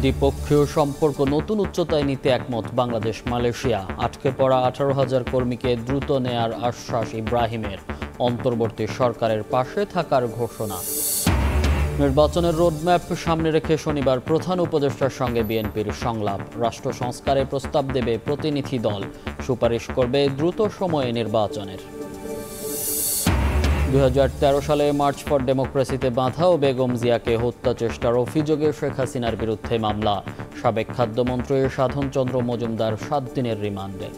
দ্বিপক্ষীয় সম্পর্ক নতুন উচ্চতায় নিতে একমত বাংলাদেশ মালয়েশিয়া। আটকে পড়া 18,000 কর্মীকে দ্রুত নেয়ার আশ্বাস ইব্রাহিমের। অন্তর্বর্তী সরকারের পাশে থাকার ঘোষণা। নির্বাচনের রোডম্যাপ সামনে রেখে শনিবার প্রধান উপদেষ্টার সঙ্গে বিএনপির সংলাপ। রাষ্ট্র সংস্কারে প্রস্তাব দেবে প্রতিনিধি দল। সুপারিশ করবে দ্রুত সময়ে নির্বাচনের। 2013 সালে মার্চ ফর ডেমোক্রেসিতে বাধা ও বেগম জিয়াকে হত্যা চেষ্টার অভিযোগে শেখ হাসিনার বিরুদ্ধে মামলা। সাবেক খাদ্যমন্ত্রী সাধন চন্দ্র মজুমদার 7 দিনের রিমান্ডে।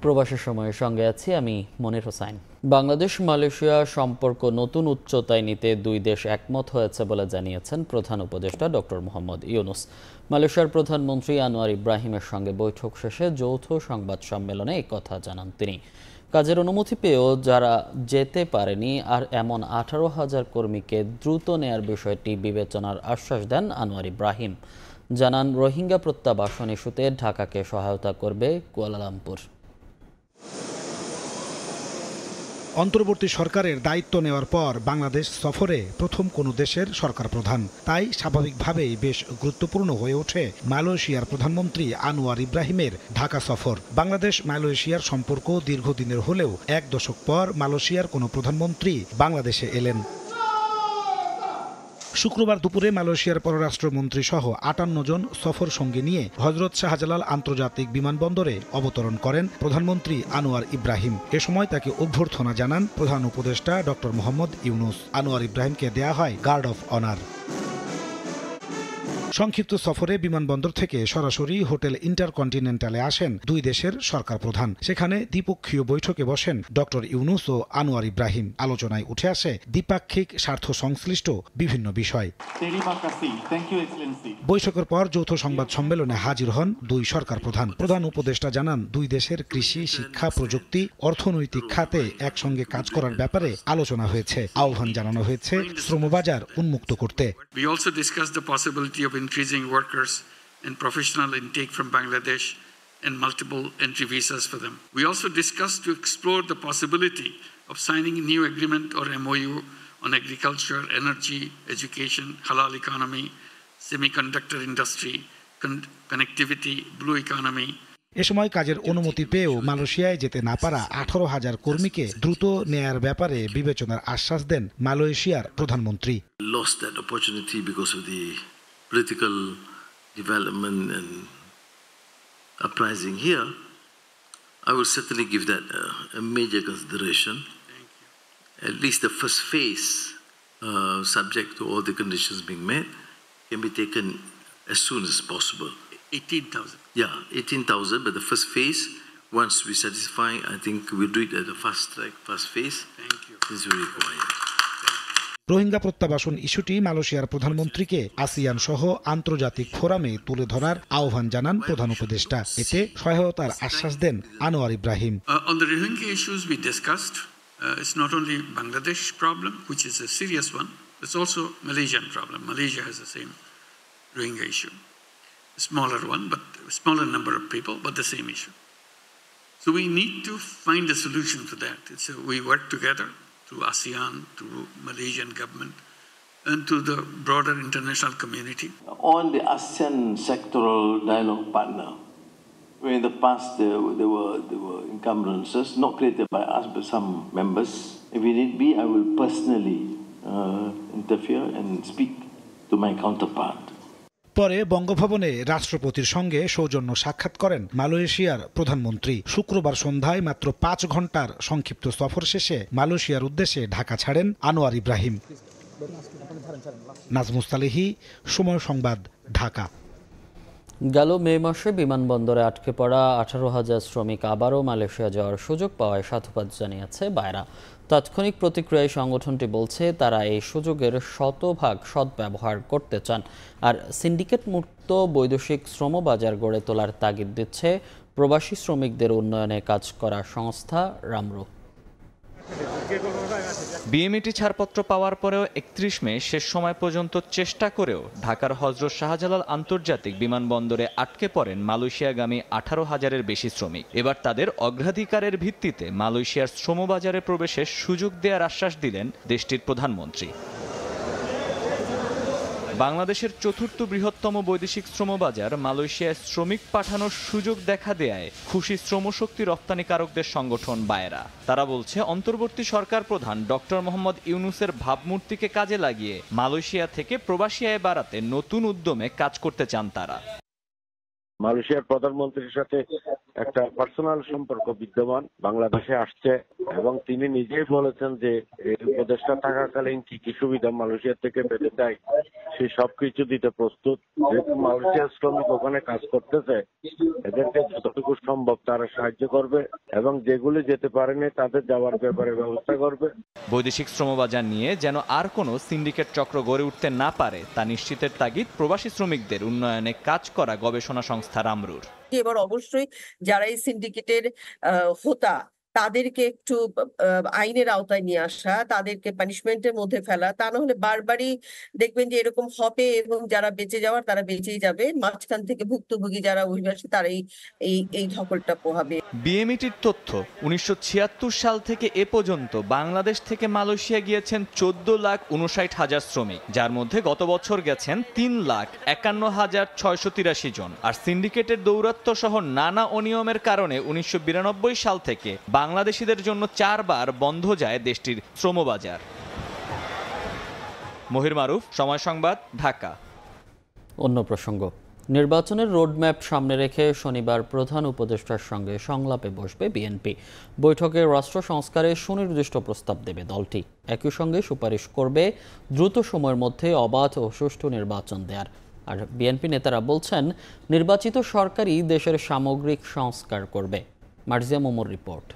প্রবাসের সময়ের সঙ্গে আছি আমি মনির হোসাইন। বাংলাদেশ মালয়েশিয়া সম্পর্ক নতুন উচ্চতায় নিতে দুই দেশ একমত হয়েছে বলে জানিয়েছেন প্রধান উপদেষ্টা ডক্টর মোহাম্মদ ইউনূস। মালয়েশিয়ার প্রধানমন্ত্রী আনোয়ার ইব্রাহিমের সঙ্গে বৈঠক শেষে যৌথ সংবাদ সম্মেলনে এই কথা জানান তিনি। কাজের অনুমতি পেয়েও যারা যেতে পারেনি আর এমন 18,000 কর্মীকে দ্রুত নেয়ার বিষয়টি বিবেচনার আশ্বাস দেন আনোয়ার ইব্রাহিম। জানান, রোহিঙ্গা প্রত্যাবাসন ইস্যুতে ঢাকাকে সহায়তা করবে কুয়ালালামপুর। অন্তর্বর্তী সরকারের দায়িত্ব নেওয়ার পর বাংলাদেশ সফরে প্রথম কোনো দেশের সরকার প্রধান, তাই স্বাভাবিকভাবেই বেশ গুরুত্বপূর্ণ হয়ে ওঠে মালয়েশিয়ার প্রধানমন্ত্রী আনোয়ার ইব্রাহিমের ঢাকা সফর। বাংলাদেশ মালয়েশিয়ার সম্পর্ক দীর্ঘদিনের হলেও 1 দশক পর মালয়েশিয়ার কোনো প্রধানমন্ত্রী বাংলাদেশে এলেন। শুক্রবার দুপুরে মালয়েশিয়ার পররাষ্ট্রমন্ত্রী সহ 58 জন সফর সঙ্গী নিয়ে হযরত শাহজালাল আন্তর্জাতিক বিমানবন্দরে অবতরণ করেন প্রধানমন্ত্রী আনোয়ার ইব্রাহিম। এ সময় তাকে অভ্যর্থনা জানান প্রধান উপদেষ্টা ডক্টর মোহাম্মদ ইউনূস। আনোয়ার ইব্রাহিমকে দেয়া হয় গার্ড অফ অনার। সংক্ষিপ্ত সফরে বিমানবন্দর থেকে সরাসরি হোটেল ইন্টারকন্টিনেন্টালে আসেন দুই দেশের সরকার প্রধান। সেখানে দ্বিপক্ষীয় বৈঠকে বসেন ডক্টর ইউনূস ও আনোয়ার ইব্রাহিম। আলোচনায় উঠে আসে দ্বিপাক্ষিক স্বার্থ সংশ্লিষ্ট বিভিন্ন বিষয়। বৈঠকের পর যৌথ সংবাদ সম্মেলনে হাজির হন দুই সরকার প্রধান। প্রধান উপদেষ্টা জানান, দুই দেশের কৃষি, শিক্ষা, প্রযুক্তি, অর্থনৈতিক খাতে একসঙ্গে কাজ করার ব্যাপারে আলোচনা হয়েছে। আহ্বান জানানো হয়েছে শ্রমবাজার উন্মুক্ত করতে। Increasing workers and professional intake from Bangladesh and multiple entry visas for them. We also discussed to explore the possibility of signing a new agreement or MOU on agriculture, energy, education, halal economy, semiconductor industry, connectivity, blue economy. এ সময় কাজের অনুমতি পেয়েও মালয়েশিয়ায় যেতে না পারা 18,000 কর্মীকে দ্রুত নেয়ার ব্যাপারে বিবেচনার আশ্বাস দেন মালয়েশিয়ার প্রধানমন্ত্রী। Lost that opportunity because of the political development and uprising here. I will certainly give that a major consideration. At least the first phase, subject to all the conditions being met, can be taken as soon as possible. 18,000. Yeah, 18,000, but the first phase, once we satisfy, I think we'll do it at the fast track, fast phase. Thank you. This is very required. Rohingya প্রত্যাবাসন ইস্যুটি মালয়েশিয়ার প্রধানমন্ত্রীকে ASEAN সহ আন্তর্জাতিক ফোরামে তুলে ধরার আহ্বান জানান প্রধান উপদেষ্টা। এতে সহায়তার আশ্বাস দেন Anwar Ibrahim. On the Rohingya issues we discussed, it's not only Bangladesh problem, which is a serious one, it's also Malaysian problem. Malaysia has the same Rohingya issue. A smaller one, but a smaller number of people, but the same issue. So we need to find a solution for that. We work together to ASEAN, to Malaysian government, and to the broader international community. On the ASEAN sectoral dialogue partner, where in the past there were encumbrances, not created by us but some members. If it need be, I will personally interfere and speak to my counterpart. পরে বঙ্গভবনে রাষ্ট্রপতির সঙ্গে সৌজন্য সাক্ষাৎ করেন মালয়েশিয়ার প্রধানমন্ত্রী। শুক্রবার সন্ধ্যায় মাত্র 5 ঘন্টার সংক্ষিপ্ত সফর শেষে মালয়েশিয়ার উদ্দেশ্যে ঢাকা ছাড়েন আনোয়ার ইব্রাহিম। নাজমুস তালেহী, সময় সংবাদ, ঢাকা। গেল মে মাসে বিমানবন্দরে আটকে পড়া 18,000 শ্রমিক আবারও মালয়েশিয়া যাওয়ার সুযোগ পাওয়ায় সাধুবাদ জানিয়েছে বায়রা। তাৎক্ষণিক প্রতিক্রিয়ায় সংগঠনটি বলছে তারা এই সুযোগের শতভাগ সদ্ব্যবহার করতে চান। আর সিন্ডিকেট মুক্ত বৈদেশিক শ্রমবাজার গড়ে তোলার তাগিদ দিচ্ছে প্রবাসী শ্রমিকদের উন্নয়নে কাজ করা সংস্থা রামরো। বিএমইটি ছাড়পত্র পাওয়ার পরেও ৩১ মে শেষ সময় পর্যন্ত চেষ্টা করেও ঢাকার হযরত শাহজালাল আন্তর্জাতিক বিমানবন্দরে আটকে পড়েন মালয়েশিয়াগামী ১৮,০০০-এর বেশি শ্রমিক। এবার তাদের অগ্রাধিকারের ভিত্তিতে মালয়েশিয়ার শ্রমবাজারে প্রবেশের সুযোগ দেওয়ার আশ্বাস দিলেন দেশটির প্রধানমন্ত্রী। বাংলাদেশের চতুর্থ বৃহত্তম বৈদেশিক শ্রমবাজার মালয়েশিয়ায় শ্রমিক পাঠানোর সুযোগ দেখা দেয় খুশি শ্রমশক্তি রপ্তানিকারকদের সংগঠন বায়রা। তারা বলছে, অন্তর্বর্তী সরকার প্রধান ডক্টর মোহাম্মদ ইউনূসের ভাবমূর্তিকে কাজে লাগিয়ে মালয়েশিয়া থেকে প্রবাসী আয় বাড়াতে নতুন উদ্যমে কাজ করতে চান তারা। মালয়েশিয়ার প্রধানমন্ত্রীর সাথে একটা পার্সোনাল সম্পর্ক বিদ্যমান, বাংলাদেশে আসছে এবং তিনি নিজেই বলেছেন যে এই উপদেষ্টা থাকাকালীন কি কি সুবিধা মালয়েশিয়া থেকে পেতে চাই সে সবকিছু দিতে প্রস্তুত। যেহেতু মালয়েশিয়ার শ্রমিক ওখানে কাজ করতেছে, এদেরকে যতটুকু সম্ভব তারা সাহায্য করবে এবং যেগুলি যেতে পারেনি তাদের যাওয়ার ব্যাপারে ব্যবস্থা করবে। বৈদেশিক শ্রমবাজার নিয়ে যেন আর কোনো সিন্ডিকেট চক্র গড়ে উঠতে না পারে তা নিশ্চিতের তাগিদ প্রবাসী শ্রমিকদের উন্নয়নে কাজ করা গবেষণা সংস্থা রামরুর। এবার অবশ্যই যারা এই সিন্ডিকেটের হোতা তাদেরকে একটু আইনের আওতায় নিয়ে আসা, তাদেরকে পানিশমেন্টের মধ্যে ফেলা, তা না হলে বারবারই দেখবেন যে এরকম হবে এবং যারা বেঁচে যাওয়ার তারা বেঁচেই যাবে, মাঝখান থেকে ভুক্তভোগী যারা অভিবাসী তারাই এই ধকলটা পোহাবে। বিএমইটির তথ্য, ১৯৭৬ সাল থেকে এ পর্যন্ত বাংলাদেশ থেকে মালয়েশিয়া গিয়েছেন ১৪,৫৯,০০০ শ্রমিক, যার মধ্যে গত বছর গেছেন ৩,৫১,৬৮৩ জন। আর সিন্ডিকেটের দৌরাত্ম্য সহ নানা অনিয়মের কারণে ১৯৯২ সাল থেকে বাংলাদেশিদের জন্য ৪ বার বন্ধ যায় দেশটির শ্রমবাজার। মহির মারুফ, সময় সংবাদ, ঢাকা। অন্য প্রসঙ্গ, নির্বাচনের রোডম্যাপ সামনে রেখে শনিবার প্রধান উপদেষ্টার সঙ্গে সংলাপে বসবে বিএনপি। বৈঠকে রাষ্ট্র সংস্কারে সুনির্দিষ্ট প্রস্তাব দেবে দলটি। একই সঙ্গে সুপারিশ করবে দ্রুত সময়ের মধ্যে অবাধ ও সুষ্ঠু নির্বাচন দেওয়ার। আর বিএনপি নেতারা বলছেন, নির্বাচিত সরকারই দেশের সামগ্রিক সংস্কার করবে। মার্জিয়া মোমোর রিপোর্ট।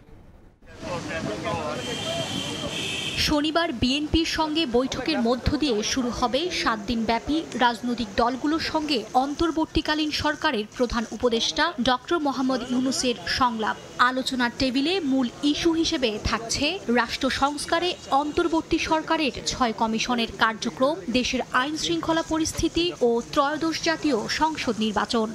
শনিবার বিএনপির সঙ্গে বৈঠকের মধ্য দিয়ে শুরু হবে 7 দিনব্যাপী রাজনৈতিক দলগুলোর সঙ্গে অন্তর্বর্তীকালীন সরকারের প্রধান উপদেষ্টা ডক্টর মোহাম্মদ ইউনূসের সংলাপ। আলোচনার টেবিলে মূল ইস্যু হিসেবে থাকছে রাষ্ট্র সংস্কারে অন্তর্বর্তী সরকারের 6 কমিশনের কার্যক্রম, দেশের আইন শৃঙ্খলা পরিস্থিতি ও ত্রয়োদশ জাতীয় সংসদ নির্বাচন।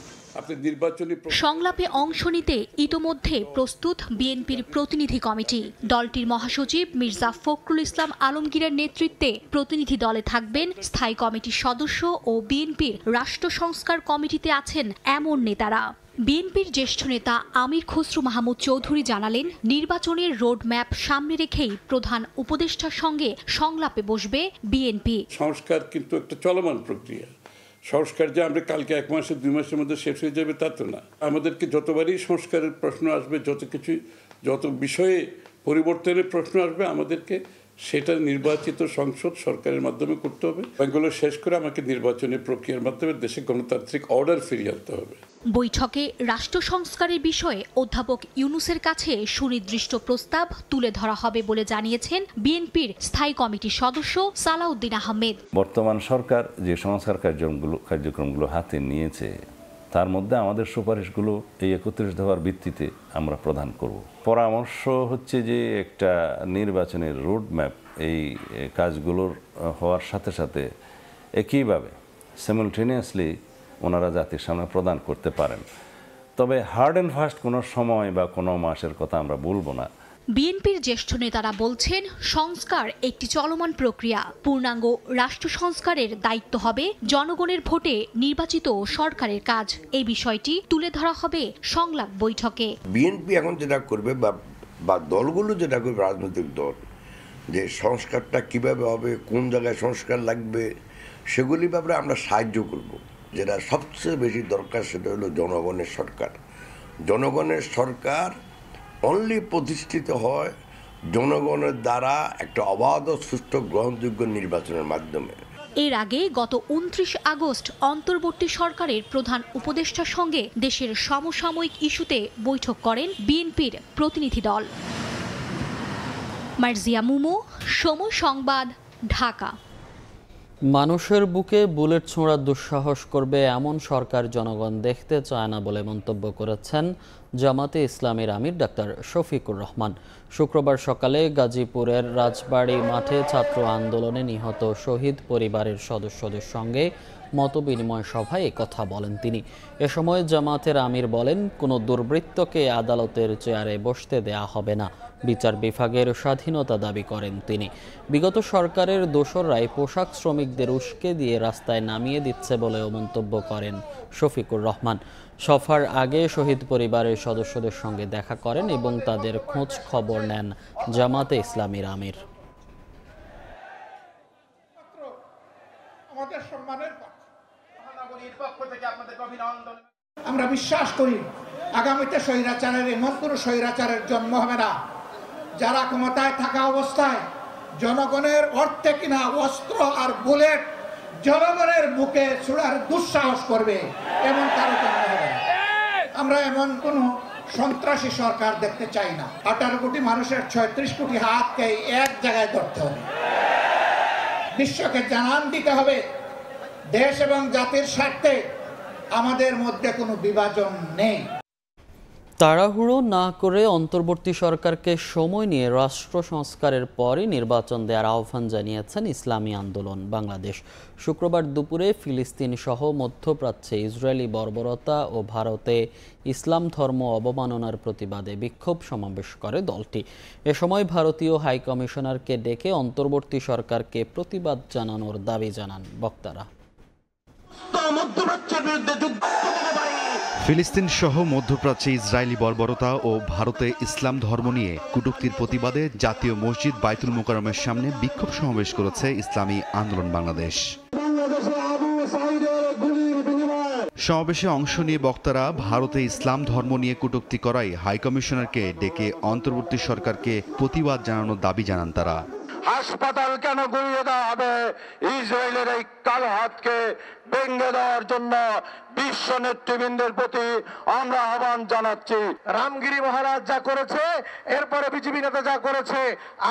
সংলাপে অংশ নিতে ইতোমধ্যে প্রস্তুত বিএনপির প্রতিনিধি কমিটি। দলটির মহাসচিব মির্জা ফখরুল ইসলাম আলমগীরের নেতৃত্বে প্রতিনিধি দলে থাকবেন স্থায়ী কমিটির সদস্য ও বিএনপির রাষ্ট্র সংস্কার কমিটিতে আছেন এমন নেতারা। বিএনপির জ্যেষ্ঠ নেতা আমির খসরু মাহমুদ চৌধুরী জানালেন, নির্বাচনের রোডম্যাপ সামনে রেখেই প্রধান উপদেষ্টার সঙ্গে সংলাপে বসবে বিএনপি। সংস্কার কিন্তু একটা চলমান প্রক্রিয়া। সংস্কার যে আমরা কালকে 1 মাসে 2 মাসের মধ্যে শেষ হয়ে যাবে তা তো না। আমাদেরকে যতবারই সংস্কারের প্রশ্ন আসবে, যত বিষয়ে পরিবর্তনের প্রশ্ন আসবে, আমাদেরকে সেটা নির্বাচিত সংসদ সরকারের মাধ্যমে করতে হবে। এগুলো শেষ করে আমাকে নির্বাচনের প্রক্রিয়ার মাধ্যমে দেশে গণতান্ত্রিক অর্ডার ফিরিয়ে আনতে হবে। বৈঠকে রাষ্ট্র সংস্কারের বিষয়ে অধ্যাপক ইউনূসের কাছে সুনির্দিষ্ট প্রস্তাব তুলে ধরা হবে বলে জানিয়েছেন বিএনপির স্থায়ী কমিটির সদস্য সালাউদ্দিন আহমেদ। বর্তমান সরকার যে সংস্কার কার্যক্রমগুলো হাতে নিয়েছে তার মধ্যে আমাদের সুপারিশগুলো এই 31 দফার ভিত্তিতে আমরা প্রদান করব। পরামর্শ হচ্ছে যে একটা নির্বাচনের রোডম্যাপ এই কাজগুলোর হওয়ার সাথে সাথে একইভাবে সিমultaneously ওনারা জাতির সামনে প্রদান করতে পারেন। তবে হার্ড অ্যান্ড ফাস্ট কোনো সময় বা কোনো মাসের কথা আমরা বলবো না। বিএনপির জ্যেষ্ঠ নেতারা বলছেন, সংস্কার একটি চলমান প্রক্রিয়া। পূর্ণাঙ্গ রাষ্ট্র সংস্কারের দায়িত্ব হবে জনগণের ভোটে নির্বাচিত সরকারের কাজ। এই বিষয়টি তুলে ধরা হবে সংলাপ বৈঠকে। বিএনপি এখন যেটা করবে বা দলগুলো যেটা করবে, রাজনৈতিক দল, যে সংস্কারটা কিভাবে হবে, কোন জায়গায় সংস্কার লাগবে, সেগুলি ব্যাপারে আমরা সাহায্য করব। যেটা সবচেয়ে বেশি দরকার সেটা হলো জনগণের সরকার। জনগণের সরকার অনলি প্রতিষ্ঠিত হয় জনগণের দ্বারা একটা অবাধ সুষ্ঠু গ্রহণযোগ্য নির্বাচনের মাধ্যমে। এর আগে গত 29 আগস্ট অন্তর্বর্তী সরকারের প্রধান উপদেষ্টার সঙ্গে দেশের সমসাময়িক ইস্যুতে বৈঠক করেন বিএনপির প্রতিনিধি দল। মার্জিয়া মুমু, সময় সংবাদ, ঢাকা। মানুষের বুকে বুলেট ছোঁড়ার দুঃসাহস করবে এমন সরকার জনগণ দেখতে চায় না বলে মন্তব্য করেছেন জামাতে ইসলামীর আমির ডাক্তার শফিকুর রহমান। শুক্রবার সকালে গাজীপুরের রাজবাড়ী মাঠে ছাত্র আন্দোলনে নিহত শহীদ পরিবারের সদস্যদের সঙ্গে মতবিনিময় সভায় কথা বলেন তিনি। এ সময় জামাতের আমির বলেন, কোনো দুর্বৃত্তকে আদালতের চেয়ারে বসতে দেয়া হবে না। বিচার বিভাগের স্বাধীনতা দাবি করেন তিনি। বিগত সরকারের দোসররাই পোশাক শ্রমিকদের উস্কে দিয়ে রাস্তায় নামিয়ে দিচ্ছে বলেও মন্তব্য করেন শফিকুর রহমান। সফার আগে শহীদ পরিবারের সদস্যদের সঙ্গে দেখা করেন এবং তাদের খোঁজ খবর নেন জামাতে ইসলামীর আমির। আমরা বিশ্বাস করি আগামীতে স্বৈরাচারের এমন কোনো স্বৈরাচারের জন্ম হবে না যারা ক্ষমতায় থাকা অবস্থায় জনগণের অর্থে কিনা অস্ত্র আর বুলেট জনগণের বুকে ছোড়ার দুঃসাহস করবে, এমন কারো জন্ম হবে না। আমরা এমন কোন সন্ত্রাসী সরকার দেখতে চাই না। 18 কোটি মানুষের 36 কোটি হাতকে এক জায়গায় ধরতে হবে। বিশ্বকে জানান দিতে হবে দেশ এবং জাতির স্বার্থে আমাদের মধ্যে কোনো বিভাজন নেই। তাড়াহুড়ো না করে অন্তর্বর্তী সরকারকে সময় নিয়ে রাষ্ট্র সংস্কারের পরই নির্বাচন দেওয়ার আহ্বান জানিয়েছেন ইসলামী আন্দোলন বাংলাদেশ। শুক্রবার দুপুরে ফিলিস্তিন সহ মধ্যপ্রাচ্যে ইসরায়েলি বর্বরতা ও ভারতে ইসলাম ধর্ম অবমাননার প্রতিবাদে বিক্ষোভ সমাবেশ করে দলটি। এ সময় ভারতীয় হাই কমিশনারকে ডেকে অন্তর্বর্তী সরকারকে প্রতিবাদ জানানোর দাবি জানান বক্তারা। ফিলিস্তিন সহ মধ্যপ্রাচ্যে ইসরায়েলি বর্বরতা ও ভারতে ইসলাম ধর্ম নিয়ে কটূক্তির প্রতিবাদে জাতীয় মসজিদ বাইতুল মোকাররমের সামনে বিক্ষোভ সমাবেশ করেছে ইসলামী আন্দোলন বাংলাদেশ। সমাবেশে অংশ নিয়ে বক্তারা ভারতে ইসলাম ধর্ম নিয়ে কটূক্তি করায় হাইকমিশনারকে ডেকে অন্তর্বর্তী সরকারকে প্রতিবাদ জানানোর দাবি জানান তারা। হাসপাতাল কেন গুঁড়িয়ে দেওয়া হবে? ইসরায়েলের এই কালো হাতকে ভেঙে দেওয়ার জন্য বিশ্ব নেতৃবৃন্দের প্রতি আমরা আহ্বান জানাচ্ছি। রামগিরি মহারাজ যা করেছে, এরপরে বিজেপি নেতা যা করেছে,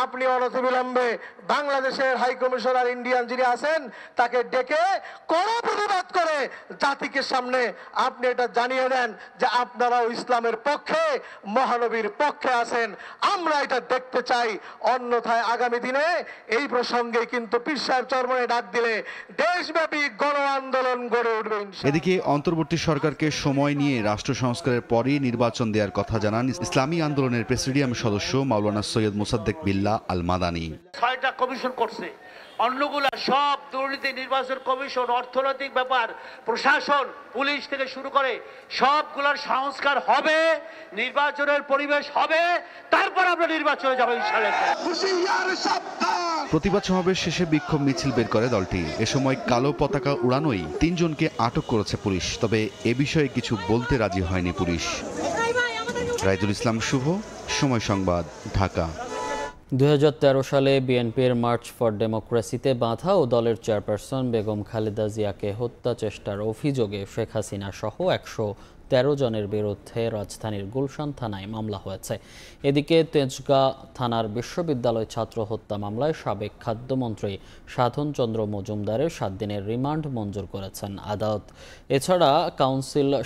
আপনি অনতিবিলম্বে বাংলাদেশের হাই কমিশনার ইন্ডিয়ান যিনি আছেন তাকে ডেকে কড়া প্রতিবাদ করে জাতিকে সামনে আপনি এটা জানিয়ে দেন যে আপনারাও ইসলামের পক্ষে, মহানবীর পক্ষে আছেন। আমরা এটা দেখতে চাই। অন্যথায় আগামী দিনে এই প্রসঙ্গে কিন্তু পীর সাহেব চরমনে ডাক দিলে দেশব্যাপী গণ আন্দোলন গড়ে উঠবে। এদিকে অন্তর্বর্তী সরকারকে সময় নিয়ে রাষ্ট্র সংস্কারের পরই নির্বাচন দেওয়ার কথা জানান ইসলামী আন্দোলনের প্রেসিডিয়াম সদস্য মাওলানা সৈয়দ মোসাদ্দেক বিল্লাহ আল মাদানী। 6টা কমিশন করছে, অন্যগুলা সব দুর্নীতি, নির্বাচন কমিশন, অর্থনৈতিক ব্যাপার, প্রশাসন, পুলিশ থেকে শুরু করে সবগুলোর সংস্কার হবে, নির্বাচনের পরিবেশ হবে, তারপর আমরা নির্বাচনে যাবো ইনশাআল্লাহ। প্রতিবাদ সমাবেশ শেষে বিক্ষোভ মিছিল বের করে দলটি। এ সময় কালো পতাকা উড়ানোই 3 জনকে আটক করেছে পুলিশ। তবে এ বিষয়ে কিছু বলতে রাজি হয়নি পুলিশ। রাইদুল ইসলাম শুভ, সময় সংবাদ, ঢাকা। 2013 সালে বিএনপির মার্চ ফর ডেমোক্রেসিতে বাধা ও দলের চেয়ারপারসন বেগম খালেদা জিয়াকে হত্যা চেষ্টার অভিযোগে শেখ হাসিনা সহ 113 জনের বিরুদ্ধে রাজধানীর গুলশান থানায় মামলা হয়েছে। এদিকে তেজগাঁ থানার বিশ্ববিদ্যালয় ছাত্র হত্যা মামলায় সাবেক খাদ্যমন্ত্রী সাধন চন্দ্র মজুমদারের 7 দিনের রিমান্ড মঞ্জুর করেছেন আদালত। এছাড়া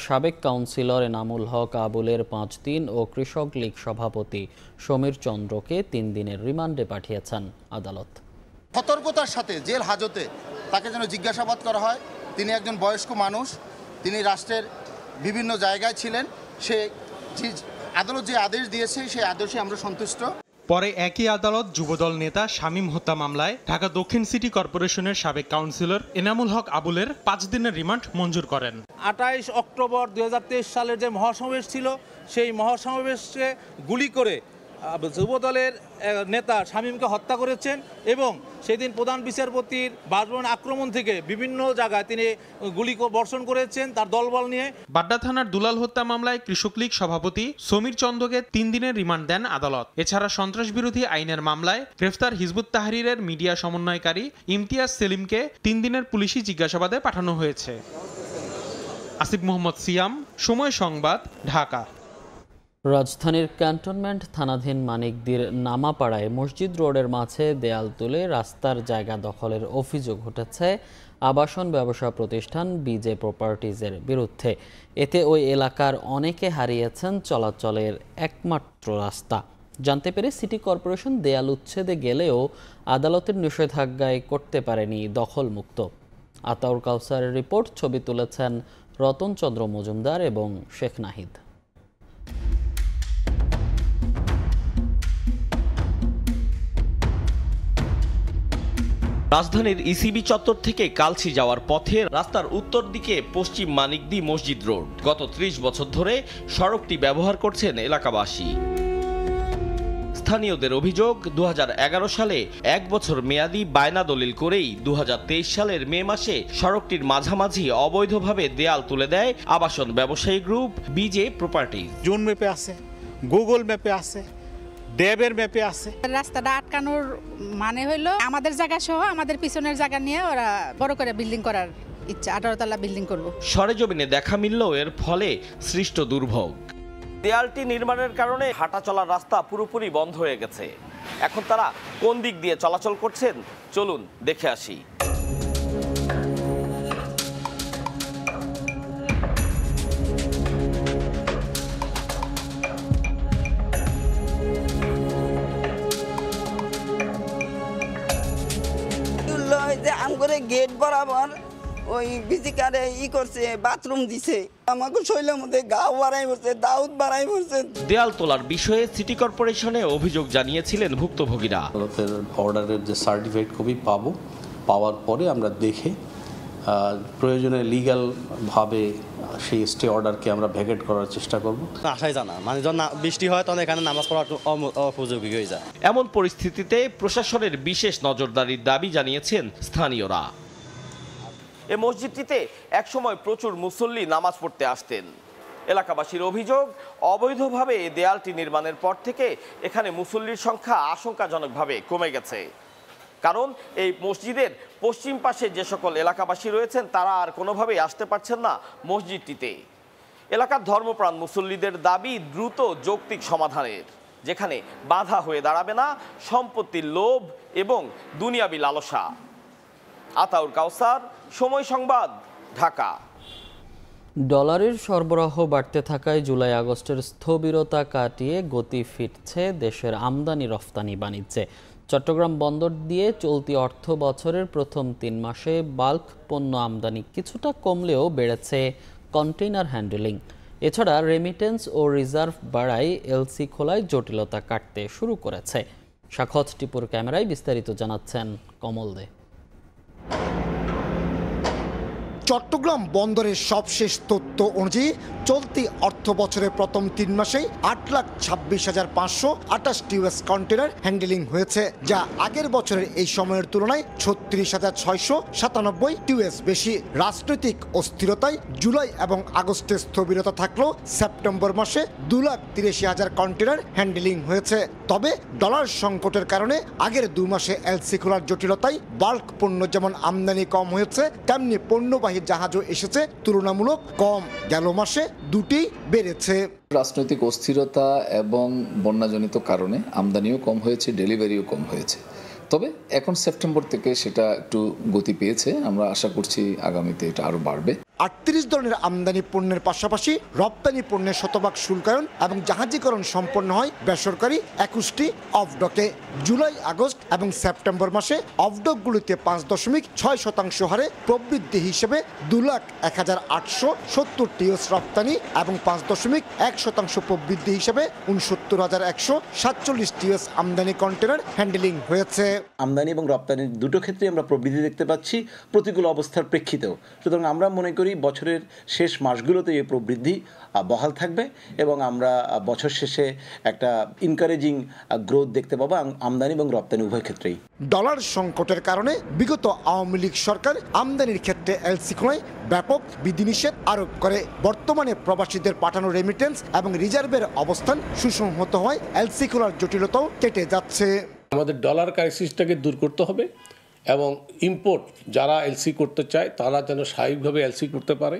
সাবেক কাউন্সিলর এনামুল হক আবুলের 5 দিন ও কৃষক লীগ সভাপতি সমীর চন্দ্রকে 3 দিনের রিমান্ডে পাঠিয়েছেন আদালত। সতর্কতার সাথে জেল হাজতে তাকে যেন জিজ্ঞাসাবাদ করা হয়। তিনি একজন বয়স্ক মানুষ, তিনি রাষ্ট্রের বিভিন্ন জায়গায় ছিলেন। সে আদালত যে আদেশ দিয়েছে সেই আদেশে আমরা সন্তুষ্ট। পরে একই আদালত যুবদল নেতা শামীম হত্যা মামলায় ঢাকা দক্ষিণ সিটি কর্পোরেশনের সাবেক কাউন্সিলর এনামুল হক আবুলের 5 দিনের রিমান্ড মঞ্জুর করেন। 28 অক্টোবর 2023 সালের যে মহাসমাবেশ ছিল, সেই মহাসমাবেশে গুলি করে যুবদলের নেতা শামীমকে হত্যা করেছেন এবং সেদিন প্রধান বিচারপতির বাসভবন আক্রমণ থেকে বিভিন্ন জায়গায় তিনি গুলি বর্ষণ করেছেন তার দলবল নিয়ে। বাড্ডা থানার দুলাল হত্যা মামলায় কৃষক লীগ সভাপতি সমীর চন্দ্রকে 3 দিনের রিমান্ড দেন আদালত। এছাড়া সন্ত্রাস বিরোধী আইনের মামলায় গ্রেফতার হিজবুত তাহরীরের মিডিয়া সমন্বয়কারী ইমতিয়াজ সেলিমকে 3 দিনের পুলিশি জিজ্ঞাসাবাদে পাঠানো হয়েছে। আসিফ মোহাম্মদ সিয়াম, সময় সংবাদ, ঢাকা। রাজধানীর ক্যান্টনমেন্ট থানাধীন মানিকদির নামাপাড়ায় মসজিদ রোডের মাঝে দেয়াল তুলে রাস্তার জায়গা দখলের অভিযোগ উঠেছে আবাসন ব্যবসা প্রতিষ্ঠান বিজে প্রপার্টিজের বিরুদ্ধে। এতে ওই এলাকার অনেকে হারিয়েছেন চলাচলের একমাত্র রাস্তা। জানতে পেরে সিটি কর্পোরেশন দেয়াল উচ্ছেদে গেলেও আদালতের নিষেধাজ্ঞায় করতে পারেনি দখলমুক্ত। আতাউর কাউসারের রিপোর্ট, ছবি তুলেছেন রতন চন্দ্র মজুমদার এবং শেখ নাহিদ। রাজধানীর ইসিবি চত্বর থেকে কালচি যাওয়ার পথে রাস্তার উত্তর দিকে পশ্চিম মানিকদি মসজিদ রোড। গত ৩০ বছর ধরে সড়কটি ব্যবহার করছেন এলাকাবাসী। স্থানীয়দের অভিযোগ, ২০১১ সালে ১ বছর মেয়াদি বায়না দলিল করেই ২০২৩ সালের মে মাসে সড়কটির মাঝামাঝি অবৈধভাবে দেয়াল তুলে দেয় আবাসন ব্যবসায়ী গ্রুপ বিজে প্রপার্টিজ। জুন ম্যাপে আছে, গুগল ম্যাপে আছে, ড্যাবের ম্যাপে আছে। রাস্তাটা আটকানোর মানে হইলো আমাদের জায়গা সহ আমাদের পিছনের জায়গা নিয়ে ওরা বড় করে বিল্ডিং করার ইচ্ছা, 18 তলা বিল্ডিং করব। সরেজমিনে দেখা মিলল এর ফলে সৃষ্ট দুর্ভোগ। দেয়ালটি নির্মাণের কারণে হাঁটা চলার রাস্তা পুরোপুরি বন্ধ হয়ে গেছে। এখন তারা কোন দিক দিয়ে চলাচল করছেন, চলুন দেখে আসি। আমগরে গেট বরাবর ওই বিজিকারে করছে, বাথরুম দিছে, আমাকে শৈলের মধ্যে গাও বাড়াই পড়ছে, দাউদ বাড়াই পড়ছে। দেয়াল তোলার বিষয়ে সিটি কর্পোরেশনে অভিযোগ জানিয়েছিলেন ভুক্তভোগীরা। আদালতের অর্ডারের যে সার্টিফাইড কপি পাওয়ার পরে আমরা দেখে প্রয়োজনে লিগ্যালভাবে সেই স্টে অর্ডারকে আমরা ভ্যাকেট করার চেষ্টা করব। আশাই জানা মানে যখন বৃষ্টি হয় তখন এখানে নামাজ পড়া অপযোগী হয়ে যায়। এমন পরিস্থিতিতে প্রশাসনের বিশেষ নজরদারির দাবি জানিয়েছেন স্থানীয়রা। এ মসজিদটিতে একসময় প্রচুর মুসল্লি নামাজ পড়তে আসতেন। এলাকাবাসীর অভিযোগ, অবৈধভাবে দেয়ালটি নির্মাণের পর থেকে এখানে মুসল্লির সংখ্যা আশঙ্কাজনকভাবে কমে গেছে। কারণ এই মসজিদের পশ্চিম পাশে যে সকল এলাকাবাসী রয়েছেন তারা আর কোনোভাবেই আসতে পারছেন না মসজিদটিতে। এলাকার ধর্মপ্রাণ মুসল্লিদের দাবি দ্রুত যৌক্তিক সমাধানের, যেখানে বাধা হয়ে দাঁড়াবে না সম্পত্তির লোভ এবং দুনিয়াবি লালসা। আতাউর কাউসার, সময় সংবাদ, ঢাকা। ডলারের সরবরাহ বাড়তে থাকায় জুলাই আগস্টের স্থবিরতা কাটিয়ে গতি ফিরছে দেশের আমদানি রফতানি বাণিজ্যে। চট্টগ্রাম বন্দর দিয়ে চলতি অর্থ বছরের প্রথম ৩ মাসে বাল্ক পণ্য আমদানি কিছুটা কমলেও বেড়েছে কন্টেইনার হ্যান্ডেলিং। এছাড়া রেমিটেন্স ও রিজার্ভ বাড়ায় এলসি খোলায় জটিলতা কাটতে শুরু করেছে। সাখত টিপুর ক্যামেরায় বিস্তারিত জানাচ্ছেন কমল দে। চট্টগ্রাম বন্দরের সবশেষ তথ্য অনুযায়ী চলতি অর্থ বছরের প্রথম ৩ মাসেই ৮,২৬,৫২৮ টিউএস কন্টেনার হ্যান্ডেলিং হয়েছে, যা আগের বছরের এই সময়ের তুলনায় ৩৬,৬৯৭ টিউএস বেশি। রাজনৈতিক অস্থিরতায় জুলাই এবং আগস্টে স্থবিরতা থাকলেও সেপ্টেম্বর মাসে 2,৮৩,০০০ কন্টেনার হ্যান্ডেলিং হয়েছে। তবে ডলার সংকটের কারণে আগের 2 মাসে এলসি খোলার জটিলতায় বাল্ক পণ্য যেমন আমদানি কম হয়েছে, তেমনি পণ্যবাহী জাহাজও এসেছে তুলনামূলক কম। গেল মাসে দুটি বেড়েছে। রাজনৈতিক অস্থিরতা এবং বন্যাজনিত কারণে আমদানিও কম হয়েছে, ডেলিভারিও কম হয়েছে। তবে এখন সেপ্টেম্বর থেকে সেটা একটু গতি পেয়েছে। আমরা আশা করছি আগামীতে এটা আরো বাড়বে। 38 ধরনের আমদানি পণ্যের পাশাপাশি রপ্তানি পণ্যের শতভাগ শুল্কায়ন এবং জাহাজীকরণ সম্পন্ন হয় বেসরকারি 21টি অফডকে। জুলাই, আগস্ট এবং সেপ্টেম্বর মাসে অফডকগুলিতে 5.6% হারে প্রবৃদ্ধি হিসেবে 2,01,870 টিউএস রপ্তানি এবং 5.1% প্রবৃদ্ধি হিসেবে 69,147 টিউএস আমদানি কন্টেনার হ্যান্ডেলিং হয়েছে। আমদানি এবং রপ্তানি দুটো ক্ষেত্রে আমরা প্রবৃদ্ধি দেখতে পাচ্ছি প্রতিকূল অবস্থার প্রেক্ষিতেও। সুতরাং আমরা মনে করি বছরের শেষ মাসগুলোতে এই প্রবৃদ্ধি বহাল থাকবে এবং আমরা বছর শেষে একটা ইনকারেজিং গ্রোথ দেখতে পাবো আমদানি এবং রপ্তানি উভয় ক্ষেত্রেই। ডলার সংকটের কারণে বিগত আওয়ামী লীগ সরকার আমদানির ক্ষেত্রে এলসি খোলায় ব্যাপক বিধিনিষেধ আরোপ করে। বর্তমানে প্রবাসীদের পাঠানো রেমিটেন্স এবং রিজার্ভের অবস্থান সুসংহত হয়, এলসি খোলার জটিলতাও কেটে যাচ্ছে। আমাদের ডলার ক্রাইসিসটাকে দূর করতে হবে এবং ইম্পোর্ট যারা এলসি করতে চায় তারা যেন স্বাভাবিকভাবে এলসি করতে পারে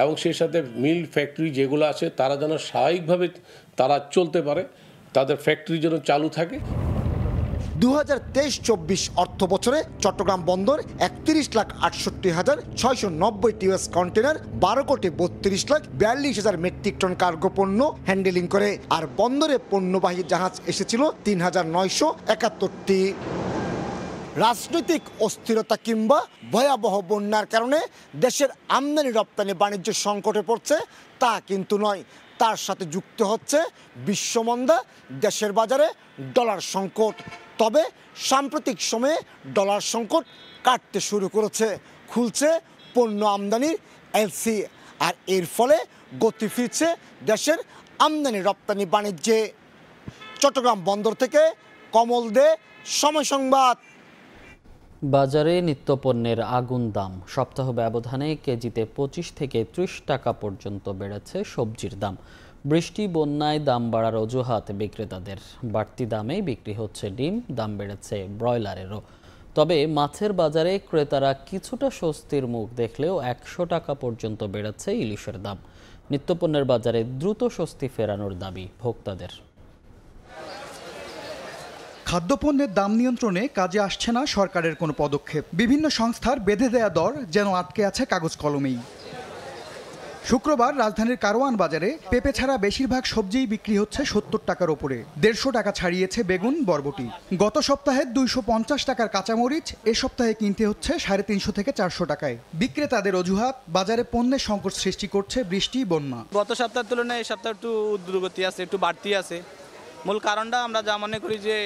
এবং সেই সাথে মিল ফ্যাক্টরি যেগুলো আছে তারা যেন স্বাভাবিকভাবে তারা চলতে পারে, তাদের ফ্যাক্টরি যেন চালু থাকে। 2023-24 অর্থ বছরে চট্টগ্রাম বন্দর 31,68,690 টিউএস কন্টেনার, 12,32,42,000 মেট্রিক টন কার্গো পণ্য হ্যান্ডেলিং করে। আর বন্দরে পণ্যবাহী জাহাজ এসেছিল 3,971টি। রাজনৈতিক অস্থিরতা কিংবা ভয়াবহ বন্যার কারণে দেশের আমদানি রপ্তানি বাণিজ্য সংকটে পড়ছে তা কিন্তু নয়, তার সাথে যুক্ত হচ্ছে বিশ্বমন্দা, দেশের বাজারে ডলার সংকট। তবে সাম্প্রতিক সময়ে ডলার সংকট কাটতে শুরু করেছে, খুলছে পণ্য আমদানির এলসি, আর এর ফলে গতি ফিরছে দেশের আমদানি রপ্তানি বাণিজ্যে। চট্টগ্রাম বন্দর থেকে কমল দে, সময় সংবাদ। বাজারে নিত্যপণ্যের আগুন দাম, সপ্তাহ ব্যবধানে কেজিতে 25 থেকে 30 টাকা পর্যন্ত বেড়েছে সবজির দাম। বৃষ্টি বন্যায় দাম বাড়ার অজুহাত বিক্রেতাদের। বাড়তি দামেই বিক্রি হচ্ছে ডিম, দাম বেড়েছে ব্রয়লারেরও। তবে মাছের বাজারে ক্রেতারা কিছুটা স্বস্তির মুখ দেখলেও 100 টাকা পর্যন্ত বেড়েছে ইলিশের দাম। নিত্যপণ্যের বাজারে দ্রুত স্বস্তি ফেরানোর দাবি ভোক্তাদের। খাদ্যপণ্যের দাম নিয়ন্ত্রণে কাজে আসছে না সরকারের কোনো পদক্ষেপ। বিভিন্ন সংস্থার বেঁধে দেয়া দর যেন আটকে আছে কাগজ কলমেই। শুক্রবার রাজধানীর কারওয়ান বাজারে পেঁপে ছাড়া বেশিরভাগ সবজিই বিক্রি হচ্ছে 70 টাকার ওপরে। 150 টাকা ছাড়িয়েছে বেগুন, বরবটি। গত সপ্তাহে 250 টাকার কাঁচামরিচ এ সপ্তাহে কিনতে হচ্ছে 350 থেকে 400 টাকায়। বিক্রেতাদের অজুহাত, বাজারে পণ্যের সংকট সৃষ্টি করছে বৃষ্টি, বন্যা। গত সপ্তাহের তুলনায় এই সপ্তাহে একটু উদ্যোগতি আছে, একটু বাড়তি আছে। মূল কারণটা আমরা যা মনে করি যে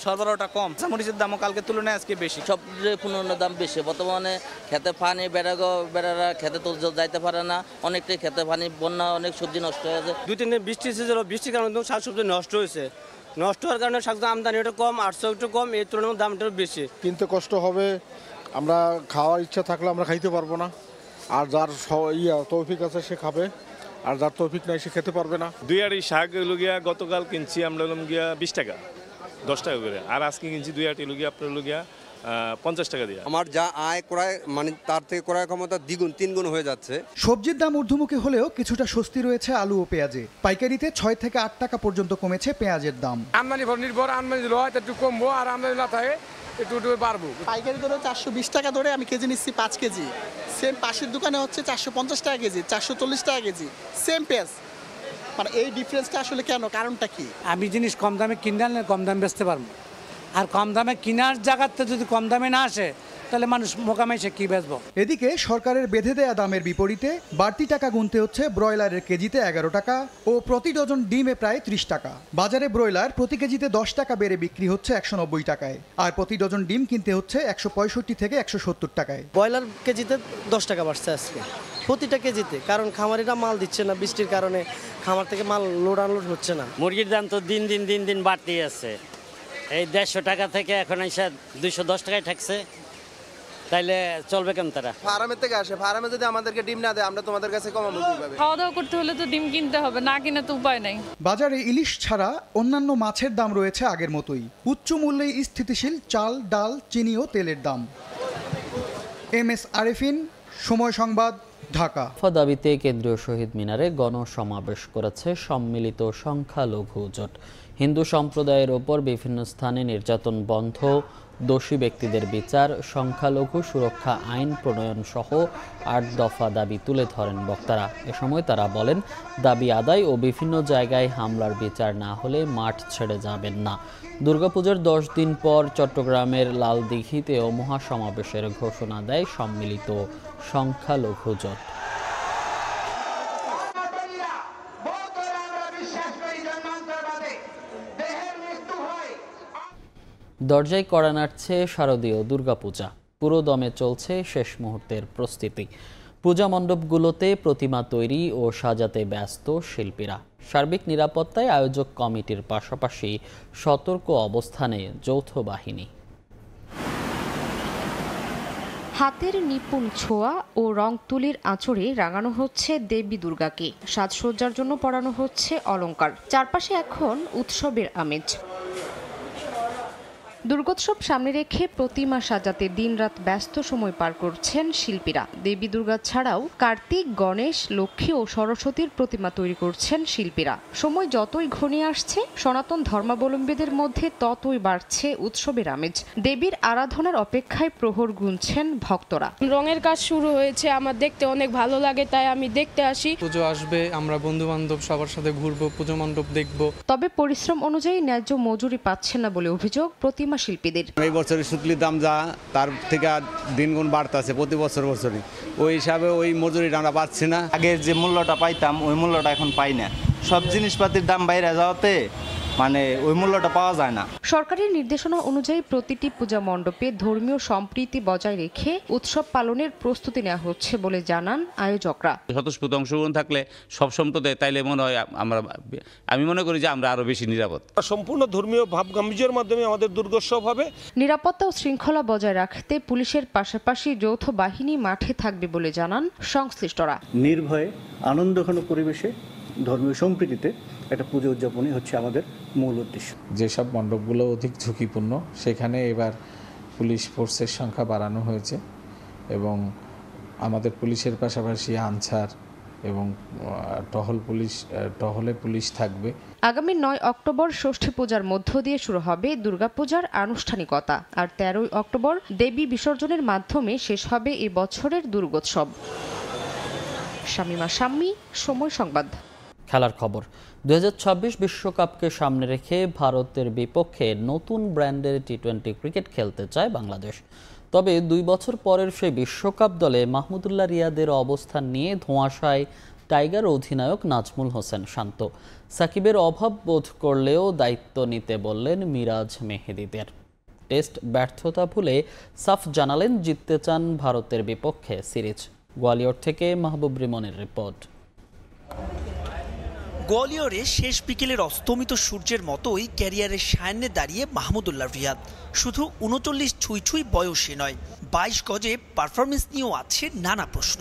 সরবরাহটা কম, মরিচের দামও কালকে তুলনায় আজকে বেশি। সবজির পণ্যের দাম বেশি। বর্তমানে খেতে পানি বেড়ারা খেতে তো যাইতে পারে না, অনেকটাই খেতে পানি, বন্যা, অনেক সবজি নষ্ট হয়ে গেছে। 2-3 দিন বৃষ্টি ছিল, বৃষ্টির কারণে শাকসবজি নষ্ট হয়েছে। নষ্ট হওয়ার কারণে শাকসবজি আমদানি একটু কম, 800 একটু কম, এর তুলনায় দামটা বেশি। কিনতে কষ্ট হবে, আমরা খাওয়ার ইচ্ছা থাকলে আমরা খাইতে পারবো না। আর যার তৌফিক আছে সে খাবে, আর যার তৌফিক নাই সে খেতে পারবে না। 2 আড়ি শাক লুগিয়া গতকাল কিনছি আমরা গিয়া 20 টাকা, 10 টাকা করে। আর আজকে কিনছি 2 আড়ি লুগিয়া আপনার লুগিয়া 50 টাকা দিয়ে। আমার যা আয় ক্রয় মানে তার থেকে ক্রয় ক্ষমতা দ্বিগুণ 3 গুণ হয়ে যাচ্ছে। সবজির দাম ঊর্ধ্বমুখী হলেও কিছুটা স্বস্তি রয়েছে আলু ও পেঁয়াজে। পাইকারিতে 6 থেকে 8 টাকা পর্যন্ত কমেছে পেঁয়াজের দাম। আমদানি নির্ভর, আমদানি দিলে হয়তো একটু কমবো, আর আমদানি না থাকে একটু বাড়বো। পাইকারি ধরে 420 টাকা ধরে আমি কেজি নিচ্ছি 5 কেজি। সেম পাশের দোকানে হচ্ছে 450 টাকা কেজি, 440 টাকা কেজি, সেম পেঁয়াজ। মানে এই ডিফারেন্সটা আসলে কেন, কারণটা কি? আমি জিনিস কম দামে কিনে আনলে কম দামে বেচতে পারবো, আর কম দামে কেনার জায়গাতে যদি কম দামে না আসে তাহলে মানুষ মোকামাইসে কি বেচবো। এদিকে সরকারের বেঁধে দেয়া দামের বিপরীতে বাড়তি টাকা গুনতে হচ্ছে ব্রয়লারের কেজিতে 11 টাকা ও প্রতি ডজন ডিমে প্রায় 30 টাকা। বাজারে ব্রয়লার প্রতি কেজিতে 10 টাকা বেড়ে বিক্রি হচ্ছে 190 টাকায়, আর প্রতি ডজন ডিম কিনতে হচ্ছে 165 থেকে 170 টাকায়। ব্রয়লার কেজিতে 10 টাকা বাড়ছে আজকে প্রতিটা কেজিতে, কারণ খামারিরা মাল দিচ্ছে না, বৃষ্টির কারণে খামার থেকে মাল লোড আনলোড হচ্ছে না। মুরগির দাম তো দিন দিন বাড়তেই আছে। এই 150 টাকা থেকে এখন এসে 210 টাকায় ঠেকছে, তাইলে চলবে কেন? তারা ফার্মের থেকে আসে, ফার্মে যদি আমাদেরকে ডিম না দেয় আমরা তোমাদের কাছে কমাবো কিভাবে? খাওয়া দাওয়া করতে হলে তো ডিম কিনতে হবে, না কিনে তো উপায় নাই। বাজারে ইলিশ ছাড়া অন্যান্য মাছের দাম রয়েছে আগের মতোই। উচ্চ মূল্যে স্থিতিশীল চাল, ডাল, চিনি ও তেলের দাম। MS আরেফিন, সময় সংবাদ, ঢাকা। দাবিতে কেন্দ্রীয় শহীদ মিনারে গণসমাবেশ করেছে সম্মিলিত সংখ্যালঘু জোট। হিন্দু সম্প্রদায়ের ওপর বিভিন্ন স্থানে নির্যাতন বন্ধ, দোষী ব্যক্তিদের বিচার, সংখ্যালঘু সুরক্ষা আইন প্রণয়ন সহ 8 দফা দাবি তুলে ধরেন বক্তারা। এ সময় তারা বলেন, দাবি আদায় ও বিভিন্ন জায়গায় হামলার বিচার না হলে মাঠ ছেড়ে যাবেন না। দুর্গাপূজার 10 দিন পর চট্টগ্রামের লালদিঘিতেও মহাসমাবেশের ঘোষণা দেয় সম্মিলিত সংখ্যালঘু জোট। দরজায় কড়া নাড়ছে শারদীয় দুর্গাপূজা। পুরো দমে চলছে শেষ মুহূর্তের প্রস্তুতি। পূজা মণ্ডপগুলোতে প্রতিমা তৈরি ও সাজাতে ব্যস্ত শিল্পীরা। সার্বিক নিরাপত্তায় আয়োজক কমিটির পাশাপাশি সতর্ক অবস্থানে যৌথ বাহিনী। হাতের নিপুণ ছোঁয়া ও রং তুলির আঁচড়ে রাঙানো হচ্ছে দেবী দুর্গাকে। সাজসজ্জার জন্য পরানো হচ্ছে অলংকার। চারপাশে এখন উৎসবের আমেজ। দুর্গোৎসব সামনে রেখে প্রতিমা সাজাতে দিনরাত ব্যস্ত সময় পার করছেন শিল্পীরা। দেবী দুর্গা ছাড়াও কার্তিক, গণেশ, লক্ষ্মী ও সরস্বতীর প্রতিমা তৈরি করছেন শিল্পীরা। সময় যতই ঘনিয়ে আসছে, সনাতন ধর্মাবলম্বীদের মধ্যে ততই বাড়ছে উৎসবের আমেজ। দেবীর আরাধনার অপেক্ষায় প্রহর গুনছেন ভক্তরা। রঙের কাজ শুরু হয়েছে, আমার দেখতে অনেক ভালো লাগে, তাই আমি দেখতে আসি। পুজো আসবে, আমরা বন্ধু বান্ধব সবার সাথে ঘুরবো, পুজো মণ্ডপ দেখব। তবে পরিশ্রম অনুযায়ী ন্যায্য মজুরি পাচ্ছেন না বলে অভিযোগ প্রতিমা শিল্পীদের। এই বছরের শুক্লির দাম যা, তার থেকে দিনগুণ বাড়তেছে প্রতি বছরই। ওই হিসাবে ওই মজুরিটা আমরা পাচ্ছি না। আগে যে মূল্যটা পাইতাম ওই মূল্যটা এখন পাই না। সব জিনিসপাতির দাম বাইরে যাওয়াতে ওই মূল্যটা পাওয়া যায় না। সরকারের নির্দেশনা অনুযায়ী প্রতিটি পূজা মণ্ডপে ধর্মীয় সম্প্রীতি বজায় রেখে উৎসব পালনের প্রস্তুতি নেওয়া হচ্ছে বলে জানান আয়োজকরা। স্বতঃস্ফূর্ত অংশগ্রহণ থাকলে সব সম্প্রদায় তাইলে মনে হয় আমি মনে করি যে আমরা আরো বেশি নিরাপদ। সম্পূর্ণ ধর্মীয় ভাব গাম্ভীর্যের মাধ্যমে আমাদের দুর্গোৎসব হবে। নিরাপত্তা ও শৃঙ্খলা বজায় রাখতে পুলিশের পাশাপাশি যৌথ বাহিনী মাঠে থাকবে বলে জানান সংশ্লিষ্টরা। নির্ভয়ে আনন্দঘন পরিবেশে ধর্মীয় সম্প্রীতিতে একটা পুজো উদযাপনই হচ্ছে আমাদের মূল উদ্দেশ্য। যেসব মণ্ডপগুলো অধিক ঝুঁকিপূর্ণ সেখানে এবার পুলিশ ফোর্সের সংখ্যা বাড়ানো হয়েছে এবং আমাদের পুলিশের পাশাপাশি আনসার এবং টহলে পুলিশ থাকবে। আগামী 9 অক্টোবর ষষ্ঠী পূজার মধ্য দিয়ে শুরু হবে দুর্গাপূজার আনুষ্ঠানিকতা, আর 13 অক্টোবর দেবী বিসর্জনের মাধ্যমে শেষ হবে এই বছরের দুর্গোৎসব। শামিমা শাম্মী, সময় সংবাদ। খেলার খবর। 2026 বিশ্বকাপকে সামনে রেখে ভারতের বিপক্ষে নতুন ব্র্যান্ডের টি-20 ক্রিকেট খেলতে চায় বাংলাদেশ। তবে 2 বছর পরের সেই বিশ্বকাপ দলে মাহমুদুল্লাহ রিয়াদের অবস্থান নিয়ে ধোঁয়াশায় টাইগার অধিনায়ক নাজমুল হোসেন শান্ত। সাকিবের অভাব বোধ করলেও দায়িত্ব নিতে বললেন মিরাজ মেহেদীদের। টেস্ট ব্যর্থতা ভুলে সাফ জানালেন জিততে চান ভারতের বিপক্ষে সিরিজ। গোয়ালিয়র থেকে মাহবুব রিমনের রিপোর্ট। গোয়ালিয়রে শেষ বিকেলের অস্তমিত সূর্যের মতোই ক্যারিয়ারের সায়ান্নে দাঁড়িয়ে মাহমুদুল্লাহ রিয়াদ। শুধু 39 ছুঁই বয়সে নয়, 22 গজে পারফরমেন্স নিয়েও আছে নানা প্রশ্ন।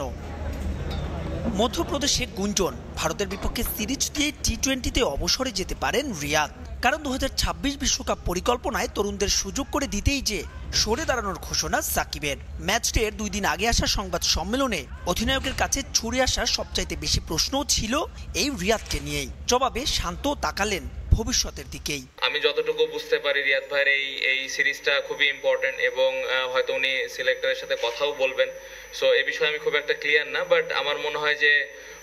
মধ্যপ্রদেশে গুঞ্জন ভারতের বিপক্ষে সিরিজ দিয়ে টি-20তে অবসরে যেতে পারেন রিয়াদ। কারণ 2026 বিশ্বকাপ পরিকল্পনায় তরুণদের সুযোগ করে দিতেই যে সরে দাঁড়ানোর ঘোষণা সাকিবের। ম্যাচডের 2 দিন আগে আসা সংবাদ সম্মেলনে অধিনায়কের কাছে ছুড়ে আসা সবচাইতে বেশি প্রশ্নও ছিল এই রিয়াদকে নিয়েই। জবাবে শান্ত তাকালেন ভবিষ্যতের দিকেই। আমি যতটুকু বুঝতে পারি রিয়াদ ভাইয়ের এই সিরিজটা খুবই ইম্পর্টেন্ট এবং হয়তো উনি সিলেক্টরের সাথে কথাও বলবেন। সো এই বিষয়ে আমি খুব একটা ক্লিয়ার না, বাট আমার মনে হয় যে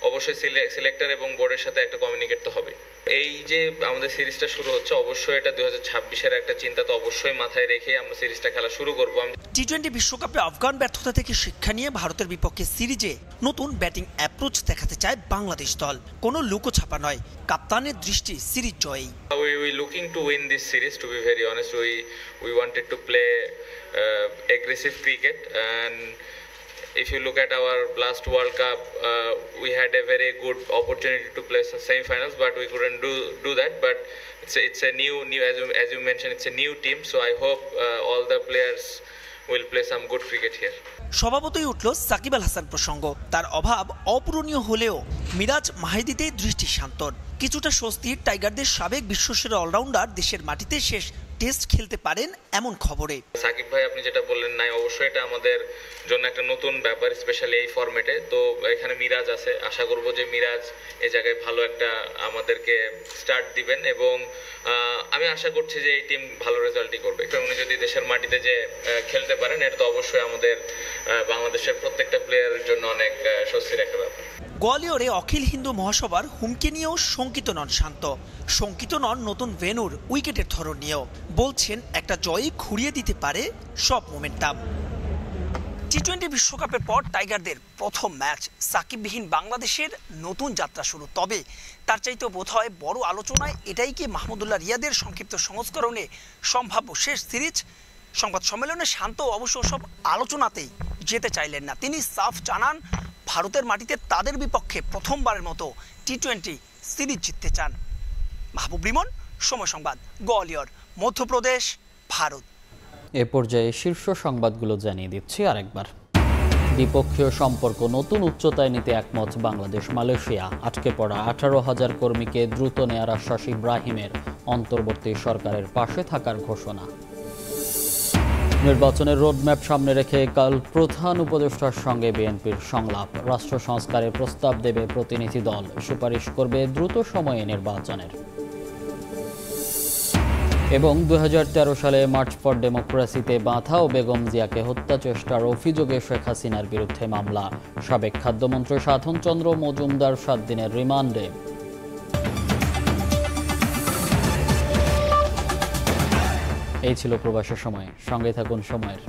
অবশ্যই সিলেক্টর এবং বোর্ডের সাথে একটা কমিউনিকেট তো হবে। এই যে আমাদের সিরিজটা শুরু হচ্ছে, অবশ্যই এটা 2026-এর একটা চিন্তা তো অবশ্যই মাথায় রেখে আমরা সিরিজটা খেলা শুরু করব। টি-20 বিশ্বকাপে আফগান ব্যর্থতা থেকে শিক্ষা নিয়ে ভারতের বিপক্ষে সিরিজে নতুন ব্যাটিং অ্যাপ্রোচ দেখাতে চায় বাংলাদেশ দল। কোনো লুকোছাপা নয়, কাপ্তানের দৃষ্টি series জয়েই। We looking to win this series, to be very honest. We wanted to play aggressive cricket, and if you look at our last World Cup, we had a very good opportunity to play semi-finals, but we couldn't do that. But it's a new as you mentioned, it's a new team. So I hope all the players will play some good cricket here. স্বভাবতই উঠল সাকিব আল হাসান প্রসঙ্গ। তার অভাব অপূরণীয় হলেও মিরাজ মাহেদীতে দৃষ্টি শান্তর। কিছুটা স্বস্তির টাইগারদের সাবেক বিশ্বসেরা অলরাউন্ডার দেশের মাটিতে শেষ টেস্ট খেলতে পারেন এমন খবরে। সাকিব ভাই আপনি যেটা বললেন নাই, অবশ্যই এটা আমাদের জন্য একটা নতুন ব্যাপার, স্পেশালি এই ফরম্যাটে। তো এখানে মিরাজ আছে, আশা করব যে মিরাজ এই জায়গায় ভালো একটা আমাদেরকে স্টার্ট দিবেন এবং আমি আশা করছি যে এই টিম ভালো রেজাল্টই করবে। উনি যদি দেশের মাটিতে যে খেলতে পারেন, এটা তো অবশ্যই আমাদের বাংলাদেশের প্রত্যেকটা প্লেয়ারের জন্য অনেক স্বস্তির একটা ব্যাপার। গোয়ালিয়রে অখিল হিন্দু মহাসভার হুমকি নিয়েও শঙ্কিত নন শান্ত। শঙ্কিত নন নতুন ভেন্যুর উইকেটের ধরন নিয়েও। বলছেন একটা জয়ই ঘুরিয়ে দিতে পারে সব মোমেন্টাম। টি-20 বিশ্বকাপের পর টাইগারদের প্রথম ম্যাচ, সাকিববিহীন বাংলাদেশের নতুন যাত্রা শুরু। তবে তার চাইতেও বোধহয় বড় আলোচনায় এটাই কি মাহমুদুল্লাহ রিয়াদের সংক্ষিপ্ত সংস্করণে সম্ভাব্য শেষ সিরিজ। সংবাদ সম্মেলনে শান্ত অবশ্য সব আলোচনাতেই যেতে চাইলেন না। তিনি সাফ জানান ভারতের মাটিতে তাদের বিপক্ষে প্রথমবারের মতো টি-20 সিরিজ জিততে চান। মাহবুব রিমন, সময় সংবাদ, গোয়ালিয়র, মধ্যপ্রদেশ, ভারত। এ পর্যায়ে শীর্ষ সংবাদগুলো জানিয়ে দিচ্ছি আরেকবার। দ্বিপক্ষীয় সম্পর্ক নতুন উচ্চতায় নিতে একমত বাংলাদেশ মালয়েশিয়া। আটকে পড়া 18,000 কর্মীকে দ্রুত নেয়ার আশ্বাস ইব্রাহিমের। অন্তর্বর্তী সরকারের পাশে থাকার ঘোষণা। নির্বাচনের রোডম্যাপ সামনে রেখে কাল প্রধান উপদেষ্টার সঙ্গে বিএনপির সংলাপ। রাষ্ট্র সংস্কারের প্রস্তাব দেবে প্রতিনিধি দল, সুপারিশ করবে দ্রুত সময়ে নির্বাচনের। এবং 2013 সালে মার্চ ফর ডেমোক্রেসিতে বাধা ও বেগম জিয়াকে হত্যা চেষ্টার অভিযোগে শেখ হাসিনার বিরুদ্ধে মামলা। সাবেক খাদ্যমন্ত্রী সাধন চন্দ্র মজুমদার 7 দিনের রিমান্ডে। এই ছিল প্রবাসের সময়। সঙ্গে থাকুন সময়ের।